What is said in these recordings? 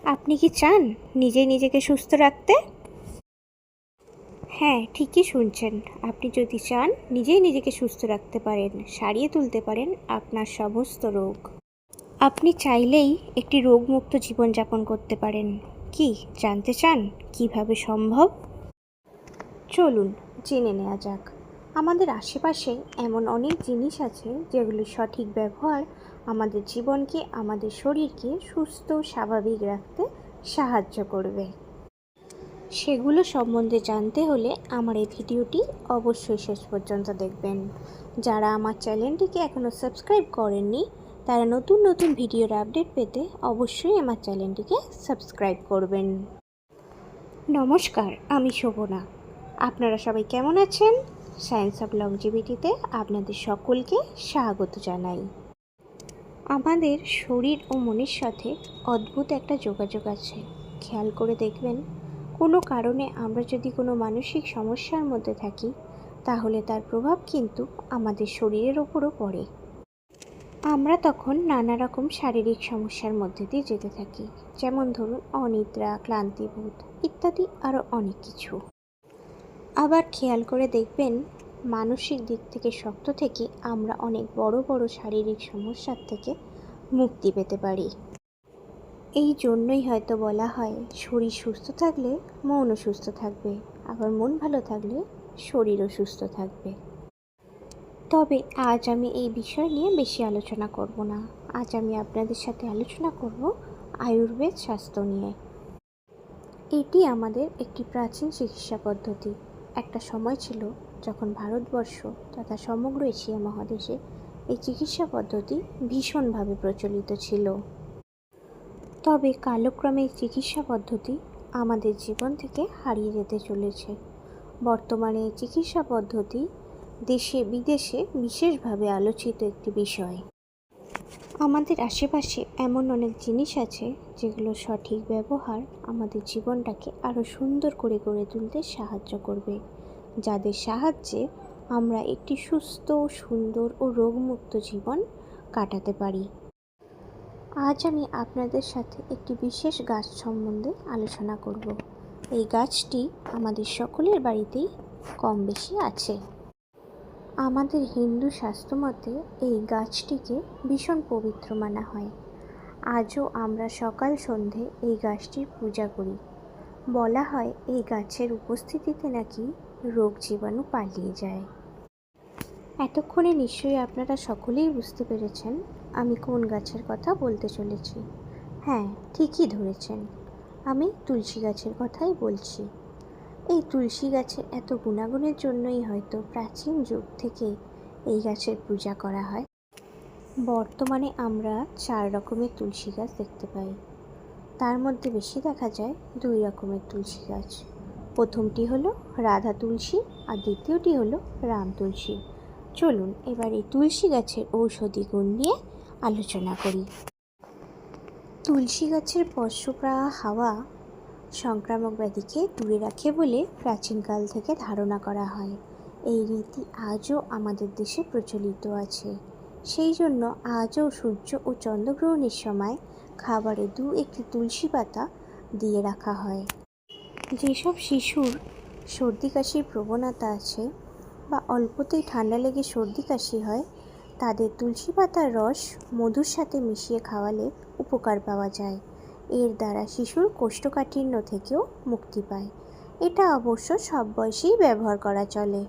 আপনি কি চান নিজেকে সুস্থ রাখতে? হ্যাঁ, ঠিকই শুনছেন। আপনি যদি চান নিজেকে সুস্থ রাখতে পারেন, সারিয়ে তুলতে পারেন আপনার সমস্ত রোগ। আপনি চাইলেই একটি রোগমুক্ত জীবনযাপন করতে পারেন। কি জানতে চান কিভাবে সম্ভব? চলুন জেনে নেওয়া যাক। আমাদের আশেপাশে এমন অনেক জিনিস আছে যেগুলির সঠিক ব্যবহার আমাদের জীবনকে, আমাদের শরীরকে সুস্থ স্বাভাবিক রাখতে সাহায্য করবে। সেগুলো সম্বন্ধে জানতে হলে আমার এই ভিডিওটি অবশ্যই শেষ পর্যন্ত দেখবেন। যারা আমার চ্যানেলটিকে এখনও সাবস্ক্রাইব করেননি তারা নতুন ভিডিওর আপডেট পেতে অবশ্যই আমার চ্যানেলটিকে সাবস্ক্রাইব করবেন। নমস্কার, আমি শোভনা। আপনারা সবাই কেমন আছেন? সায়েন্স অফ লংজিভিটিতে আপনাদের সকলকে স্বাগত জানাই। আমাদের শরীর ও মনের সাথে অদ্ভুত একটা যোগাযোগ আছে। খেয়াল করে দেখবেন, কোনো কারণে আমরা যদি কোনো মানসিক সমস্যার মধ্যে থাকি তাহলে তার প্রভাব কিন্তু আমাদের শরীরের ওপরও পড়ে। আমরা তখন নানা রকম শারীরিক সমস্যার মধ্যে দিয়ে যেতে থাকি, যেমন ধরুন অনিদ্রা, ক্লান্তিবোধ ইত্যাদি আরও অনেক কিছু। আবার খেয়াল করে দেখবেন, মানসিক দিক থেকে শক্ত থেকে আমরা অনেক বড় শারীরিক সমস্যার থেকে মুক্তি পেতে পারি। এই জন্যই হয়তো বলা হয়, শরীর সুস্থ থাকলে মনও সুস্থ থাকবে, আবার মন ভালো থাকলে শরীরও সুস্থ থাকবে। তবে আজ আমি এই বিষয় নিয়ে বেশি আলোচনা করব না। আজ আমি আপনাদের সাথে আলোচনা করব আয়ুর্বেদ শাস্ত্র নিয়ে। এটি আমাদের একটি প্রাচীন চিকিৎসা পদ্ধতি। একটা সময় ছিল যখন ভারতবর্ষ তথা সমগ্র এশিয়া মহাদেশে এই চিকিৎসা পদ্ধতি ভীষণভাবে প্রচলিত ছিল। তবে কালক্রমে এই চিকিৎসা পদ্ধতি আমাদের জীবন থেকে হারিয়ে যেতে চলেছে। বর্তমানে এই চিকিৎসা পদ্ধতি দেশে বিদেশে বিশেষভাবে আলোচিত একটি বিষয়। আমাদের আশেপাশে এমন অনেক জিনিস আছে যেগুলো সঠিক ব্যবহার আমাদের জীবনটাকে আরও সুন্দর করে গড়ে তুলতে সাহায্য করবে, যাদের সাহায্যে আমরা একটি সুস্থ, সুন্দর ও রোগমুক্ত জীবন কাটাতে পারি। আজ আমি আপনাদের সাথে একটি বিশেষ গাছ সম্বন্ধে আলোচনা করব। এই গাছটি আমাদের সকলের বাড়িতেই কম বেশি আছে। আমাদের হিন্দু শাস্ত্র মতে এই গাছটিকে ভীষণ পবিত্র মানা হয়। আজও আমরা সকাল সন্ধে এই গাছটির পূজা করি। বলা হয় এই গাছের উপস্থিতিতে নাকি রোগ জীবাণু পালিয়ে যায়। এতক্ষণে নিশ্চয়ই আপনারা সকলেই বুঝতে পেরেছেন আমি কোন গাছের কথা বলতে চলেছি। হ্যাঁ, ঠিকই ধরেছেন, আমি তুলসী গাছের কথাই বলছি। এই তুলসী গাছের এত গুণাগুণের জন্যই হয়তো প্রাচীন যুগ থেকে এই গাছের পূজা করা হয়। বর্তমানে আমরা 4 রকমের তুলসী গাছ দেখতে পাই। তার মধ্যে বেশি দেখা যায় 2 রকমের তুলসী গাছ। প্রথমটি হলো রাধা তুলসী আর দ্বিতীয়টি হলো রাম তুলসী। চলুন এবার এই তুলসী গাছের ঔষধি গুণ নিয়ে আলোচনা করি। তুলসী গাছের পরশপ্রাহ হাওয়া সংক্রামক ব্যাধিকে দূরে রাখে বলে প্রাচীনকাল থেকে ধারণা করা হয়। এই রীতি আজও আমাদের দেশে প্রচলিত আছে। সেই জন্য আজও সূর্য ও চন্দ্রগ্রহণের সময় খাবারে 2-1টি তুলসী পাতা দিয়ে রাখা হয়। যেসব শিশুর সর্দি কাশির প্রবণতা আছে বা অল্পতেই ঠান্ডা লেগে সর্দি কাশি হয়, তাদের তুলসী পাতার রস মধুর সাথে মিশিয়ে খাওয়ালে উপকার পাওয়া যায়। এর দ্বারা শিশুর কোষ্ঠকাঠিন্য থেকেও মুক্তি পায়। এটা অবশ্য সব বয়সেই ব্যবহার করা চলে।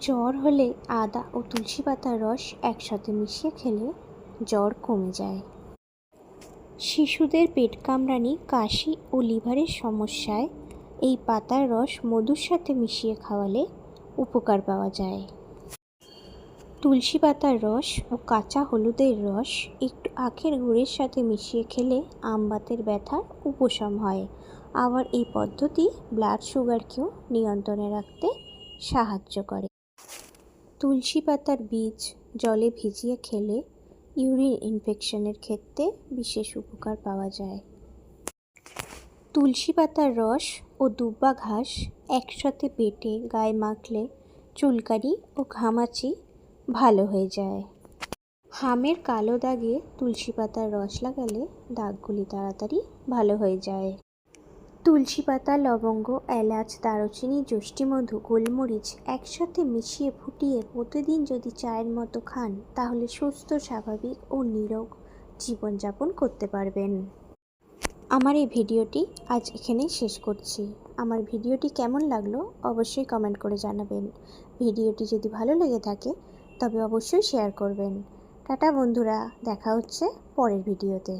জ্বর হলে আদা ও তুলসী পাতার রস একসাথে মিশিয়ে খেলে জ্বর কমে যায়। শিশুদের পেট কামড়ানি, কাশি ও লিভারের সমস্যায় এই পাতার রস মধুর সাথে মিশিয়ে খাওয়ালে উপকার পাওয়া যায়। তুলসী পাতার রস ও কাঁচা হলুদের রস একটু আখের গুড়ের সাথে মিশিয়ে খেলে আমবাতের ব্যথার উপশম হয়। আবার এই পদ্ধতি ব্লাড সুগারকেও নিয়ন্ত্রণে রাখতে সাহায্য করে। তুলসী পাতার বীজ জলে ভিজিয়ে খেলে ইউরিন ইনফেকশনের ক্ষেত্রে বিশেষ উপকার পাওয়া যায়। তুলসী পাতার রস ও দুব্বা ঘাস একসাথে বেটে গায়ে মাখলে চুলকানি ও ঘামাচি ভালো হয়ে যায়। হামের কালো দাগে তুলসী পাতার রস লাগালে দাগগুলি তাড়াতাড়ি ভালো হয়ে যায়। তুলসী পাতা, লবঙ্গ, এলাচ, দারুচিনি, যষ্টিমধু, গোলমরিচ একসাথে মিশিয়ে ফুটিয়ে প্রতিদিন যদি চায়ের মতো খান তাহলে সুস্থ, স্বাভাবিক ও নিরোগ জীবনযাপন করতে পারবেন। আমার এই ভিডিওটি আজ এখানেই শেষ করছি। আমার ভিডিওটি কেমন লাগলো অবশ্যই কমেন্ট করে জানাবেন। ভিডিওটি যদি ভালো লেগে থাকে তবে অবশ্যই শেয়ার করবেন। টাটা বন্ধুরা, দেখা হচ্ছে পরের ভিডিওতে।